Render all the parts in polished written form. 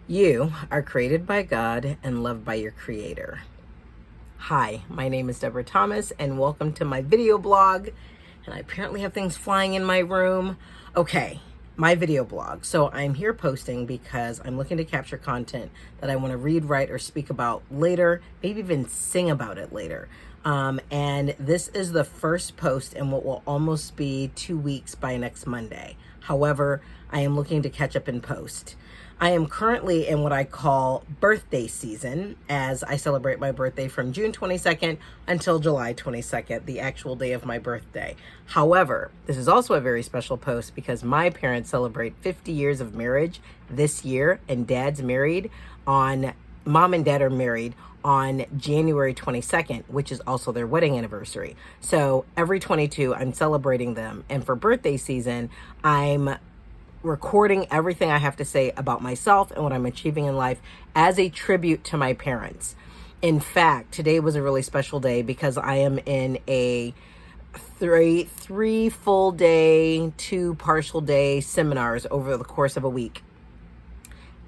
You are created by God and loved by your Creator. Hi, my name is Deborah Thomas, and welcome to my video blog. And I apparently have things flying in my room. Okay, my video blog. So I'm here posting because I'm looking to capture content that I want to read, write, or speak about later, maybe even sing about it later. And this is the first post in what will almost be 2 weeks by next Monday. However, I am looking to catch up in post. I am currently in what I call birthday season, as I celebrate my birthday from June 22nd until July 22nd, the actual day of my birthday. However, this is also a very special post because my parents celebrate 50 years of marriage this year, and mom and dad are married on January 22nd, which is also their wedding anniversary. So every 22, I'm celebrating them. And for birthday season, I'm recording everything I have to say about myself and what I'm achieving in life as a tribute to my parents. In fact, today was a really special day because I am in a three full day, 2 partial day seminars over the course of a week.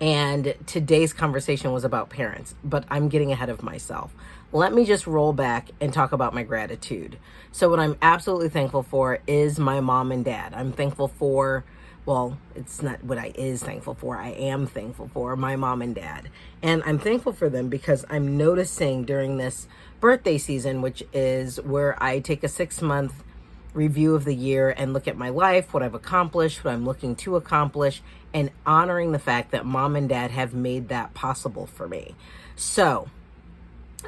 And today's conversation was about parents, but I'm getting ahead of myself. Let me just roll back and talk about my gratitude. So what I'm absolutely thankful for is my mom and dad. I'm thankful for, well, it's not what I is thankful for. I am thankful for my mom and dad. And I'm thankful for them because I'm noticing during this birthday season, which is where I take a 6-month review of the year and look at my life, what I've accomplished, what I'm looking to accomplish, and honoring the fact that mom and dad have made that possible for me. So,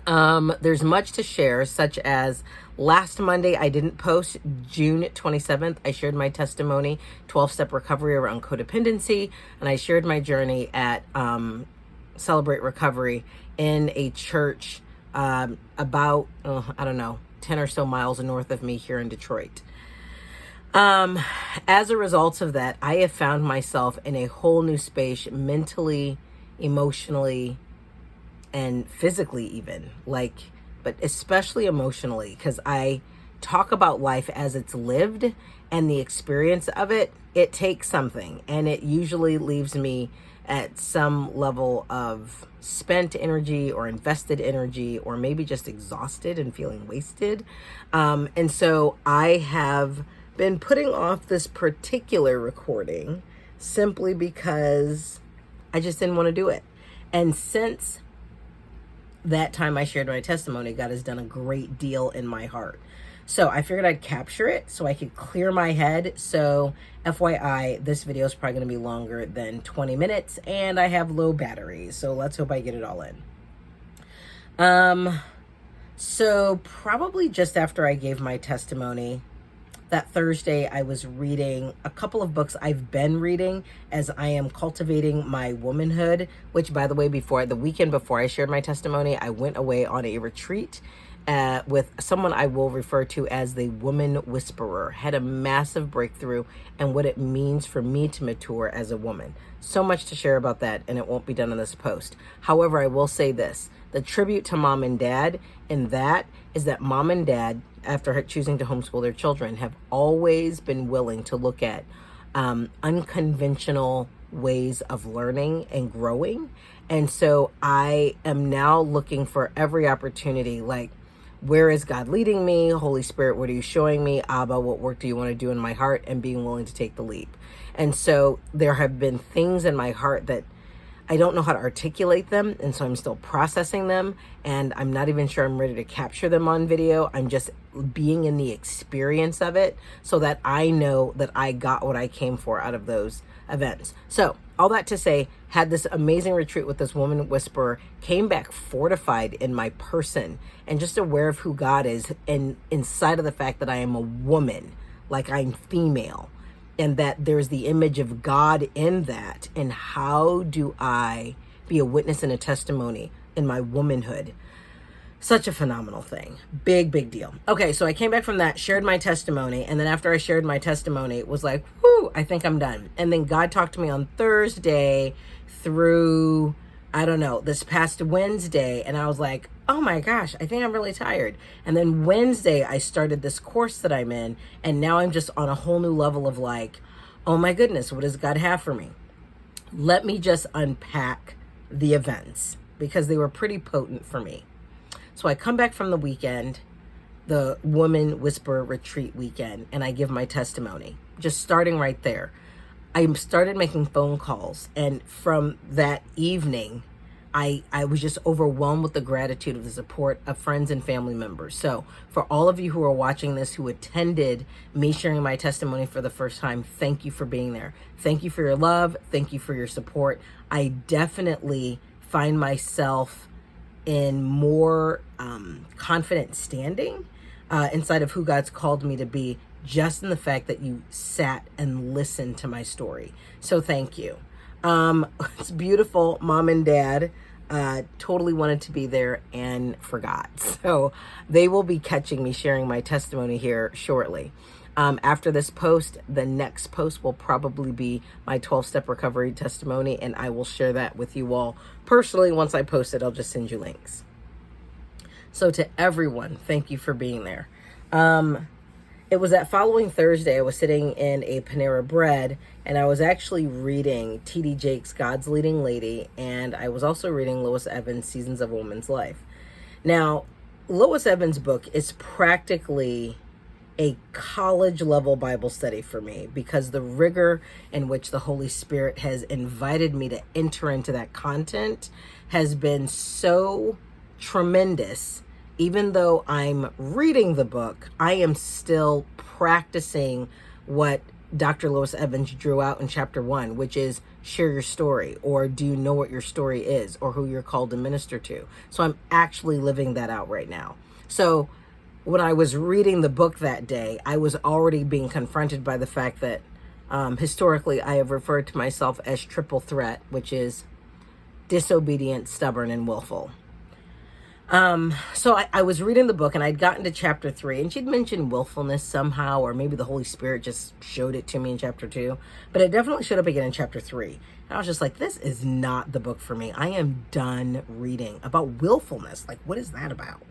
there's much to share, such as last Monday, I didn't post. June 27th, I shared my testimony, 12-step recovery around codependency, and I shared my journey at Celebrate Recovery in a church about, 10 or so miles north of me here in Detroit. As a result of that, I have found myself in a whole new space mentally, emotionally, and physically even, but especially emotionally, because I talk about life as it's lived, and the experience of it takes something, and it usually leaves me at some level of spent energy or invested energy, or maybe just exhausted and feeling wasted. And so I have been putting off this particular recording simply because I just didn't want to do it. And since that time I shared my testimony, God has done a great deal in my heart. So I figured I'd capture it so I could clear my head. So FYI, this video is probably going to be longer than 20 minutes and I have low batteries. So let's hope I get it all in. So probably just after I gave my testimony, that Thursday, I was reading a couple of books I've been reading as I am cultivating my womanhood, which, by the way, the weekend before I shared my testimony, I went away on a retreat with someone I will refer to as the woman whisperer. Had a massive breakthrough and what it means for me to mature as a woman. So much to share about that, and it won't be done in this post. However, I will say this. The tribute to mom and dad in that is that mom and dad, after choosing to homeschool their children, have always been willing to look at unconventional ways of learning and growing. And so I am now looking for every opportunity, like, where is God leading me? Holy Spirit, what are you showing me? Abba, what work do you want to do in my heart? And being willing to take the leap. And so there have been things in my heart that I don't know how to articulate them, and so I'm still processing them, and I'm not even sure I'm ready to capture them on video. I'm just being in the experience of it so that I know that I got what I came for out of those events. So all that to say, had this amazing retreat with this woman whisperer, came back fortified in my person and just aware of who God is, and inside of the fact that I am a woman, like I'm female, and that there's the image of God in that. And how do I be a witness and a testimony in my womanhood? Such a phenomenal thing. Big, big deal. Okay, so I came back from that, shared my testimony, and then after I shared my testimony, it was like, whoo, I think I'm done. And then God talked to me on Thursday through, this past Wednesday, and I was like, oh my gosh, I think I'm really tired. And then Wednesday, I started this course that I'm in, and now I'm just on a whole new level of like, oh my goodness, what does God have for me? Let me just unpack the events because they were pretty potent for me. So I come back from the weekend, the Woman Whisperer Retreat weekend, and I give my testimony. Just starting right there. I started making phone calls, and from that evening, I was just overwhelmed with the gratitude of the support of friends and family members. So for all of you who are watching this, who attended me sharing my testimony for the first time, thank you for being there. Thank you for your love. Thank you for your support. I definitely find myself in more confident standing inside of who God's called me to be, just in the fact that you sat and listened to my story. So thank you. It's beautiful. Mom and Dad totally wanted to be there and forgot. So they will be catching me sharing my testimony here shortly. After this post, the next post will probably be my 12-step recovery testimony, and I will share that with you all personally. Once I post it, I'll just send you links. So to everyone, thank you for being there. It was that following Thursday, I was sitting in a Panera Bread, and I was actually reading T.D. Jakes' God's Leading Lady, and I was also reading Lois Evans' Seasons of a Woman's Life. Now, Lois Evans' book is practically a college-level Bible study for me, because the rigor in which the Holy Spirit has invited me to enter into that content has been so tremendous. Even though I'm reading the book, I am still practicing what Dr. Lois Evans drew out in chapter 1, which is share your story, or do you know what your story is, or who you're called to minister to. So I'm actually living that out right now. So when I was reading the book that day, I was already being confronted by the fact that historically I have referred to myself as triple threat, which is disobedient, stubborn, and willful. So I was reading the book, and I'd gotten to chapter 3, and she'd mentioned willfulness somehow, or maybe the Holy Spirit just showed it to me in chapter 2, but it definitely showed up again in chapter 3. And I was just like, this is not the book for me. I am done reading about willfulness. Like, what is that about?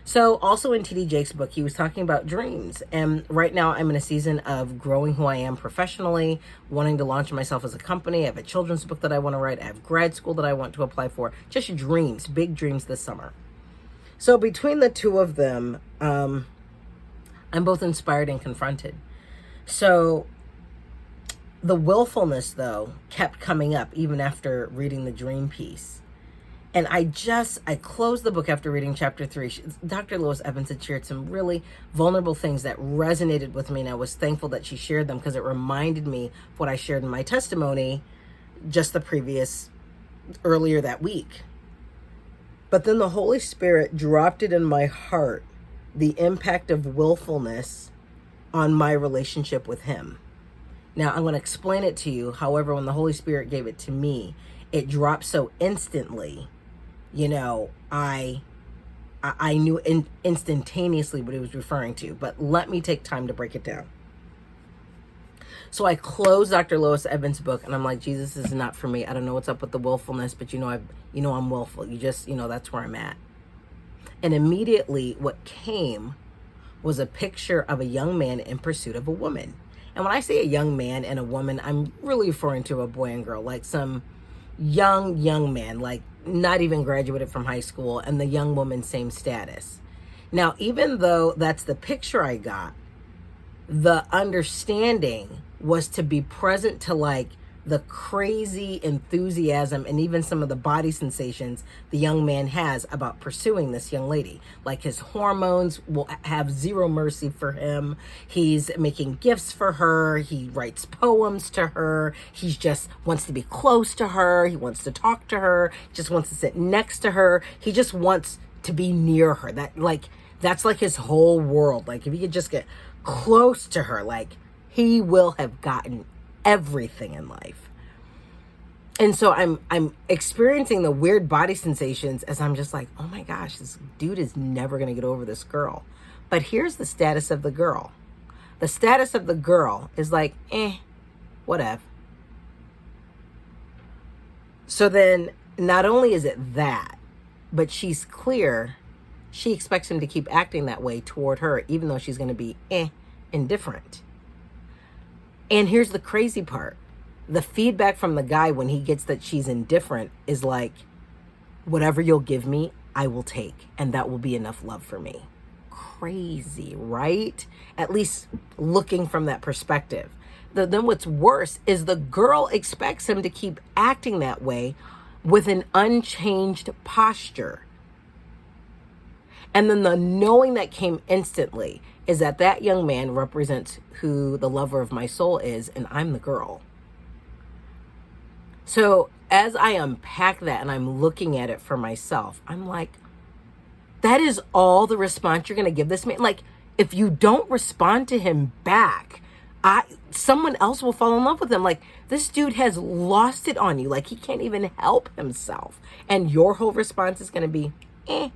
So also in T.D. Jakes' book, he was talking about dreams. And right now I'm in a season of growing who I am professionally, wanting to launch myself as a company. I have a children's book that I want to write. I have grad school that I want to apply for. Just dreams, big dreams this summer. So between the two of them, I'm both inspired and confronted. So the willfulness, though, kept coming up even after reading the dream piece. And I closed the book after reading chapter 3. Dr. Lois Evans had shared some really vulnerable things that resonated with me, and I was thankful that she shared them, because it reminded me of what I shared in my testimony just earlier that week. But then the Holy Spirit dropped it in my heart, the impact of willfulness on my relationship with Him. Now, I'm going to explain it to you. However, when the Holy Spirit gave it to me, it dropped so instantly. You know, I knew instantaneously what he was referring to, but let me take time to break it down. So I closed Dr. Lois Evans' book, and I'm like, Jesus, this is not for me. I don't know what's up with the willfulness, but I'm willful. That's where I'm at. And immediately what came was a picture of a young man in pursuit of a woman. And when I say a young man and a woman, I'm really referring to a boy and girl, like some young man, like not even graduated from high school, and the young woman, same status. Now, even though that's the picture I got, the understanding was to be present to like the crazy enthusiasm and even some of the body sensations the young man has about pursuing this young lady. Like his hormones will have zero mercy for him. He's making gifts for her. He writes poems to her. He just wants to be close to her. He wants to talk to her. He just wants to sit next to her. He just wants to be near her. That's like his whole world. Like if he could just get close to her, like he will have gotten everything in life. And so I'm experiencing the weird body sensations as I'm just like, oh my gosh, this dude is never going to get over this girl. But here's the status of the girl. The status of the girl is like, whatever. So then not only is it that, but she's clear. She expects him to keep acting that way toward her, even though she's going to be indifferent. And here's the crazy part. the feedback from the guy when he gets that she's indifferent is like, whatever you'll give me, I will take. And that will be enough love for me. Crazy, right? At least looking from that perspective. Then what's worse is the girl expects him to keep acting that way with an unchanged posture. And then the knowing that came instantly is that that young man represents who the lover of my soul is, and I'm the girl. So as I unpack that and I'm looking at it for myself, I'm like, that is all the response you're going to give this man? Like, if you don't respond to him back, someone else will fall in love with him. Like, this dude has lost it on you. Like, he can't even help himself. And your whole response is going to be, eh.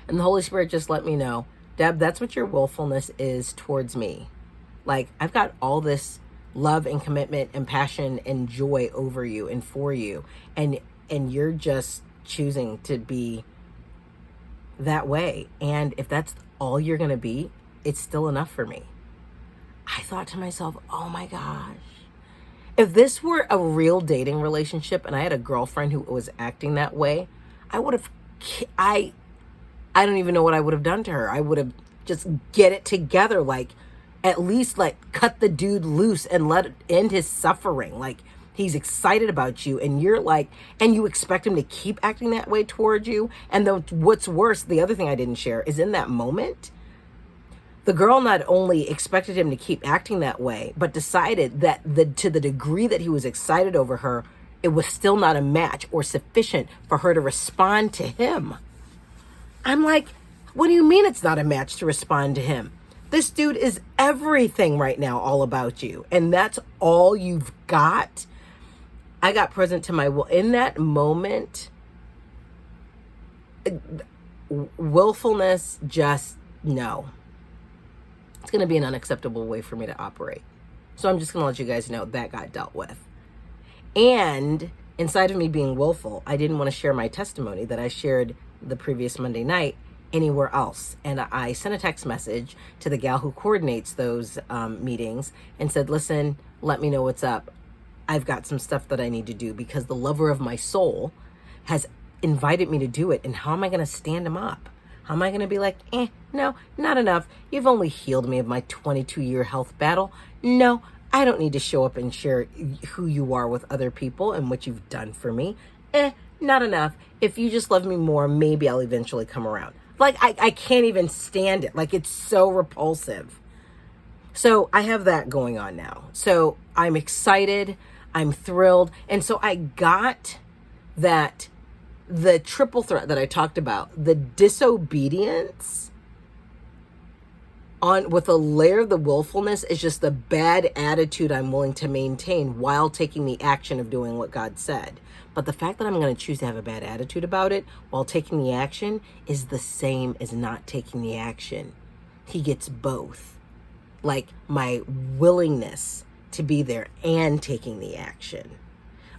And the Holy Spirit just let me know, Deb, that's what your willfulness is towards me. Like, I've got all this love and commitment and passion and joy over you and for you. And you're just choosing to be that way. And if that's all you're going to be, it's still enough for me. I thought to myself, oh my gosh, if this were a real dating relationship and I had a girlfriend who was acting that way, I would have, I don't even know what I would have done to her. I would have just get it together. Like, at least like cut the dude loose and let it end his suffering. Like, he's excited about you and you're like, and you expect him to keep acting that way towards you. And then what's worse, the other thing I didn't share is in that moment, the girl not only expected him to keep acting that way, but decided that to the degree that he was excited over her, it was still not a match or sufficient for her to respond to him. I'm like, what do you mean it's not a match to respond to him? This dude is everything right now, all about you. And that's all you've got. I got present to my will. In that moment, willfulness, just no. It's going to be an unacceptable way for me to operate. So I'm just going to let you guys know that got dealt with. And inside of me being willful, I didn't want to share my testimony that I shared the previous Monday night anywhere else. And I sent a text message to the gal who coordinates those meetings and said, listen, let me know what's up. I've got some stuff that I need to do because the lover of my soul has invited me to do it. And how am I going to stand him up? How am I going to be like, no, not enough. You've only healed me of my 22-year health battle. No, I don't need to show up and share who you are with other people and what you've done for me. Not enough. If you just love me more, maybe I'll eventually come around. Like, I can't even stand it. Like, it's so repulsive. So I have that going on now. So I'm excited. I'm thrilled. And so I got that the triple threat that I talked about, the disobedience on with a layer of the willfulness is just the bad attitude I'm willing to maintain while taking the action of doing what God said. But the fact that I'm going to choose to have a bad attitude about it while taking the action is the same as not taking the action. He gets both. Like, my willingness to be there and taking the action.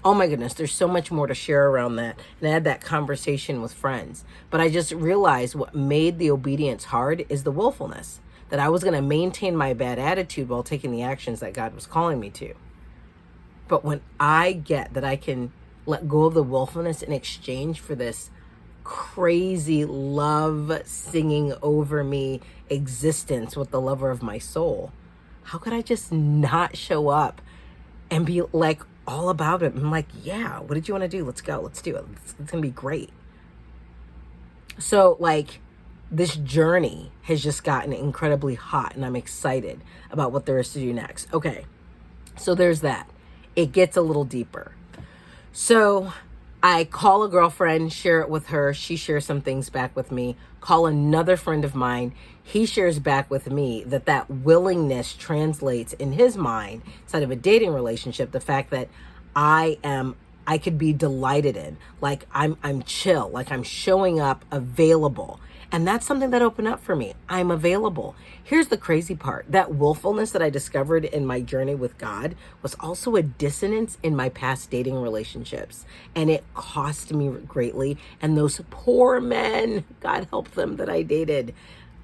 Oh my goodness, there's so much more to share around that. And I had that conversation with friends. But I just realized what made the obedience hard is the willfulness. That I was going to maintain my bad attitude while taking the actions that God was calling me to. But when I get that I can let go of the willfulness in exchange for this crazy love singing over me existence with the lover of my soul, how could I just not show up and be like all about it? I'm like, yeah, what did you want to do? Let's go. Let's do it. It's going to be great. So like, this journey has just gotten incredibly hot and I'm excited about what there is to do next. Okay, so there's that. It gets a little deeper. So I call a girlfriend, share it with her. She shares some things back with me. Call another friend of mine. He shares back with me that willingness translates in his mind, inside of a dating relationship, the fact that I could be delighted in, like I'm chill, like I'm showing up available. And that's something that opened up for me. I'm available. Here's the crazy part. That willfulness that I discovered in my journey with God was also a dissonance in my past dating relationships. And it cost me greatly. And those poor men, God help them, that I dated,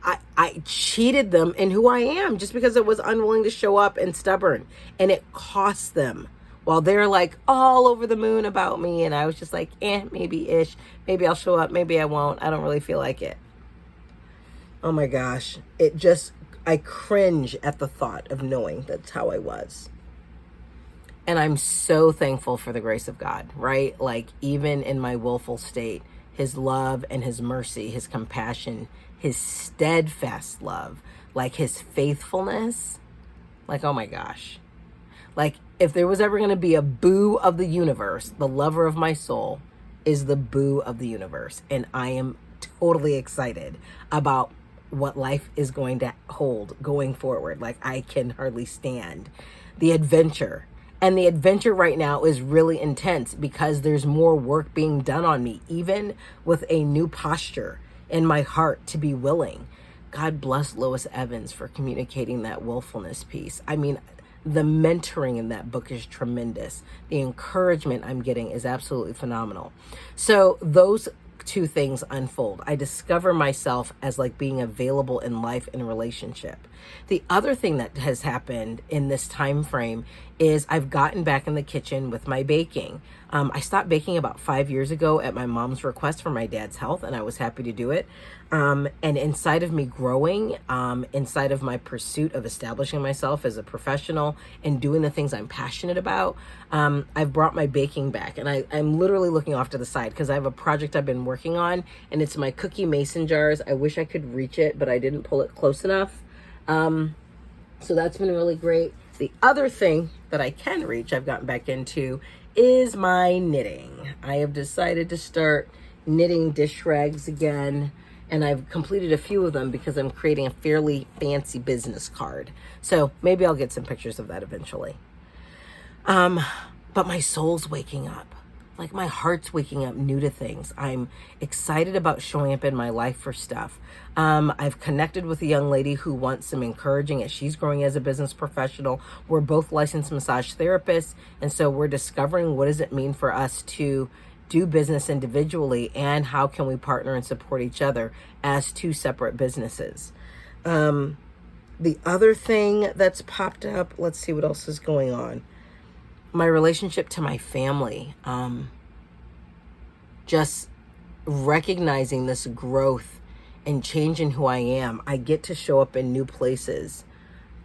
I cheated them in who I am just because I was unwilling to show up and stubborn. And it cost them. While they're like all over the moon about me. And I was just like, maybe ish. Maybe I'll show up. Maybe I won't. I don't really feel like it. Oh my gosh. I cringe at the thought of knowing that's how I was. And I'm so thankful for the grace of God, right? Like even in my willful state, his love and his mercy, his compassion, his steadfast love, like his faithfulness, like, oh my gosh. Like if there was ever going to be a boo of the universe, the lover of my soul is the boo of the universe. And I am totally excited about what life is going to hold going forward. Like I can hardly stand the adventure. And the adventure right now is really intense because there's more work being done on me, even with a new posture in my heart to be willing. God bless Lois Evans for communicating that willfulness piece. I mean, the mentoring in that book is tremendous. The encouragement I'm getting is absolutely phenomenal. So those two things unfold. I discover myself as like being available in life and relationship. The other thing that has happened in this time frame is I've gotten back in the kitchen with my baking. I stopped baking about 5 years ago at my mom's request for my dad's health, and I was happy to do it. And inside of me growing, inside of my pursuit of establishing myself as a professional and doing the things I'm passionate about, I've brought my baking back. And I'm literally looking off to the side because I have a project I've been working on, and it's my cookie mason jars. I wish I could reach it, but I didn't pull it close enough. So that's been really great. The other thing that I can reach, I've gotten back into, is my knitting. I have decided to start knitting dish rags again, and I've completed a few of them because I'm creating a fairly fancy business card. So maybe I'll get some pictures of that eventually. But my soul's waking up. Like my heart's waking up new to things. I'm excited about showing up in my life for stuff. I've connected with a young lady who wants some encouraging as she's growing as a business professional. We're both licensed massage therapists. And so we're discovering what does it mean for us to do business individually and how can we partner and support each other as two separate businesses. The other thing that's popped up, let's see what else is going on. My relationship to my family, just recognizing this growth and changing who I am. I get to show up in new places.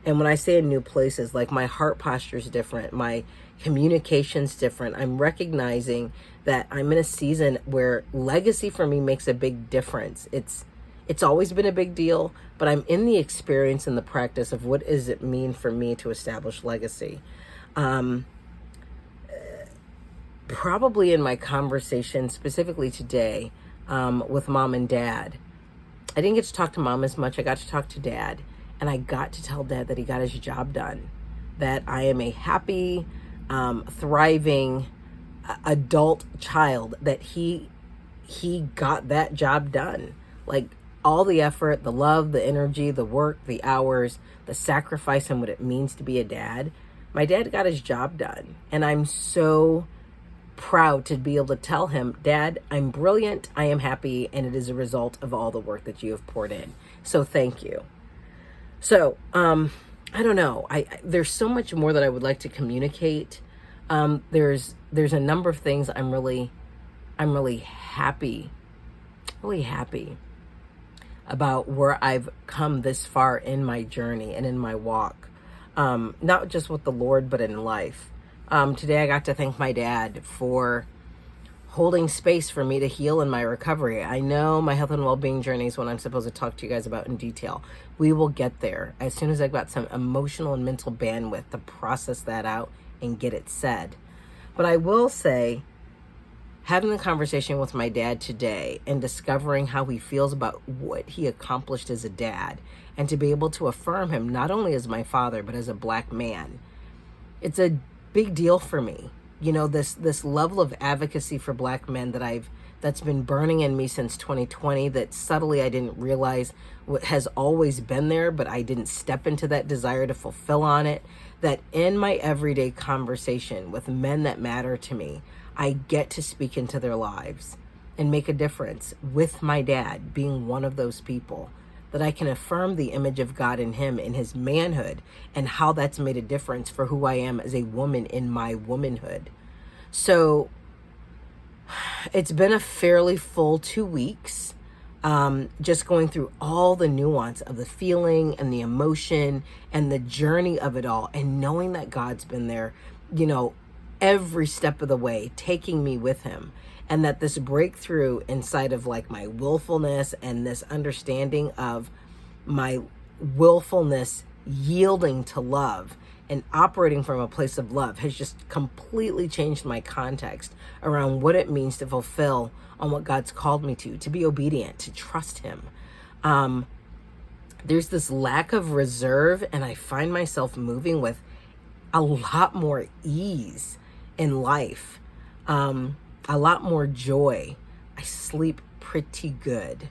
And when I say in new places, like my heart posture is different. My communication's different. I'm recognizing that I'm in a season where legacy for me makes a big difference. It's always been a big deal, but I'm in the experience and the practice of what does it mean for me to establish legacy. Probably in my conversation, specifically today, with mom and dad, I didn't get to talk to mom as much. I got to talk to dad, and I got to tell dad that he got his job done, that I am a happy, thriving adult child, that he got that job done. Like all the effort, the love, the energy, the work, the hours, the sacrifice, and what it means to be a dad. My dad got his job done, and I'm so proud to be able to tell him, Dad, I'm brilliant, I am happy, and it is a result of all the work that you have poured in. So thank you. So, I don't know. There's so much more that I would like to communicate. There's a number of things I'm really happy about where I've come this far in my journey and in my walk. Not just with the Lord, but in life. Today I got to thank my dad for holding space for me to heal in my recovery. I know my health and well-being journey is what I'm supposed to talk to you guys about in detail. We will get there as soon as I've got some emotional and mental bandwidth to process that out and get it said. But I will say, having the conversation with my dad today and discovering how he feels about what he accomplished as a dad, and to be able to affirm him not only as my father, but as a Black man, it's a big deal for me. You know, this level of advocacy for Black men that's been burning in me since 2020, that subtly I didn't realize what has always been there, but I didn't step into that desire to fulfill on it. That in my everyday conversation with men that matter to me, I get to speak into their lives and make a difference, with my dad being one of those people. that I can affirm the image of God in him, in his manhood, and how that's made a difference for who I am as a woman in my womanhood. So it's been a fairly full 2 weeks, just going through all the nuance of the feeling and the emotion and the journey of it all, and knowing that God's been there, every step of the way, taking me with him. And that this breakthrough inside of like my willfulness and this understanding of my willfulness yielding to love and operating from a place of love has just completely changed my context around what it means to fulfill on what God's called me to be obedient, to trust him. There's this lack of reserve, and I find myself moving with a lot more ease in life. A lot more joy. I sleep pretty good.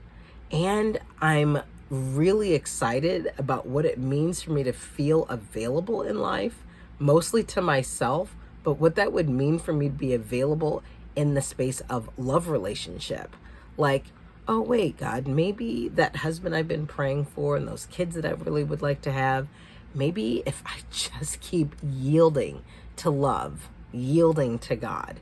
And I'm really excited about what it means for me to feel available in life, mostly to myself, but what that would mean for me to be available in the space of love relationship. Like, oh wait, God, maybe that husband I've been praying for and those kids that I really would like to have, maybe if I just keep yielding to love, yielding to God,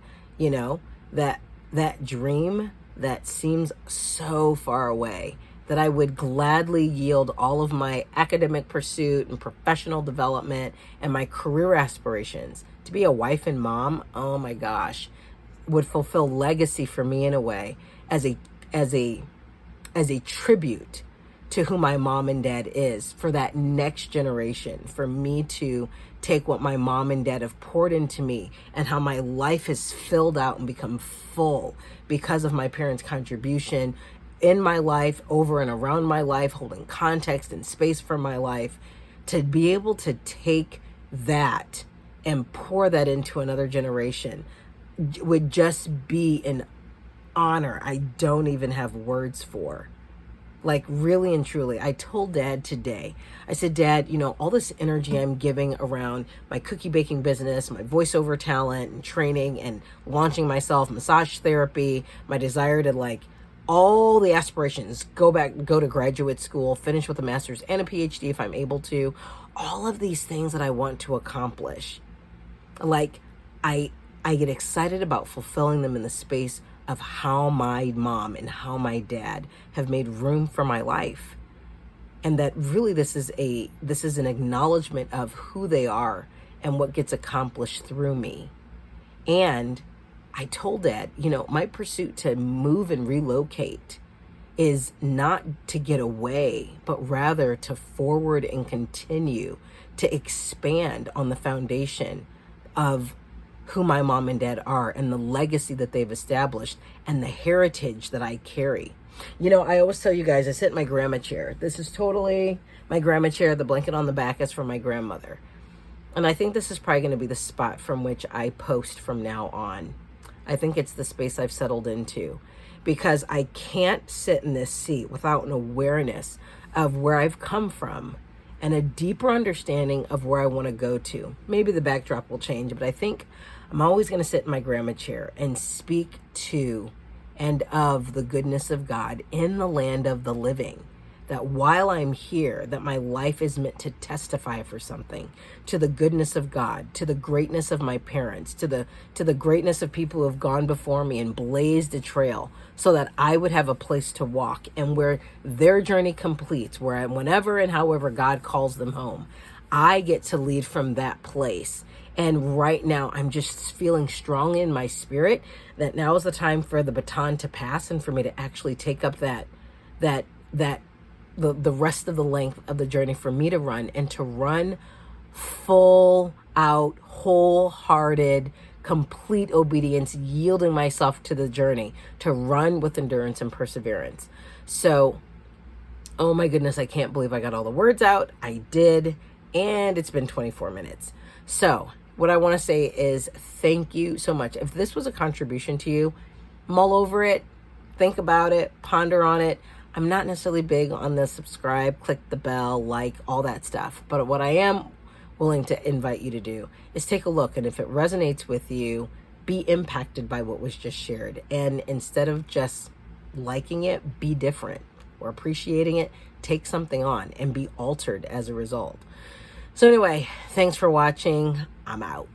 that dream that seems so far away, that I would gladly yield all of my academic pursuit and professional development and my career aspirations to be a wife and mom. Oh my gosh, would fulfill legacy for me in a way as a tribute to who my mom and dad is, for that next generation, for me to take what my mom and dad have poured into me and how my life has filled out and become full because of my parents' contribution in my life, over and around my life, holding context and space for my life, to be able to take that and pour that into another generation would just be an honor I don't even have words for. Like, really and truly, I told Dad today, I said, Dad, all this energy I'm giving around my cookie baking business, my voiceover talent and training and launching myself, massage therapy, my desire to all the aspirations, go to graduate school, finish with a master's and a PhD if I'm able to, all of these things that I want to accomplish. I get excited about fulfilling them in the space of how my mom and how my dad have made room for my life. And that really this is an acknowledgement of who they are and what gets accomplished through me. And I told Dad, my pursuit to move and relocate is not to get away, but rather to forward and continue to expand on the foundation of who my mom and dad are and the legacy that they've established and the heritage that I carry. I always tell you guys, I sit in my grandma chair. This is totally my grandma chair. The blanket on the back is from my grandmother. And I think this is probably going to be the spot from which I post from now on. I think it's the space I've settled into, because I can't sit in this seat without an awareness of where I've come from and a deeper understanding of where I want to go to. Maybe the backdrop will change, but I think I'm always going to sit in my grandma chair and speak to and of the goodness of God in the land of the living. That while I'm here, that my life is meant to testify for something, to the goodness of God, to the greatness of my parents, to the greatness of people who have gone before me and blazed a trail, so that I would have a place to walk, and where their journey completes, whenever and however God calls them home, I get to lead from that place. And right now, I'm just feeling strong in my spirit that now is the time for the baton to pass and for me to actually take up the rest of the length of the journey for me to run, and to run full out, wholehearted, complete obedience, yielding myself to the journey, to run with endurance and perseverance. So, oh my goodness, I can't believe I got all the words out. I did, and it's been 24 minutes. So what I want to say is thank you so much. If this was a contribution to you, mull over it, think about it, ponder on it. I'm not necessarily big on the subscribe, click the bell, like, all that stuff. But what I am willing to invite you to do is take a look. And if it resonates with you, be impacted by what was just shared. And instead of just liking it, be different or appreciating it. take something on and be altered as a result. So anyway, thanks for watching. I'm out.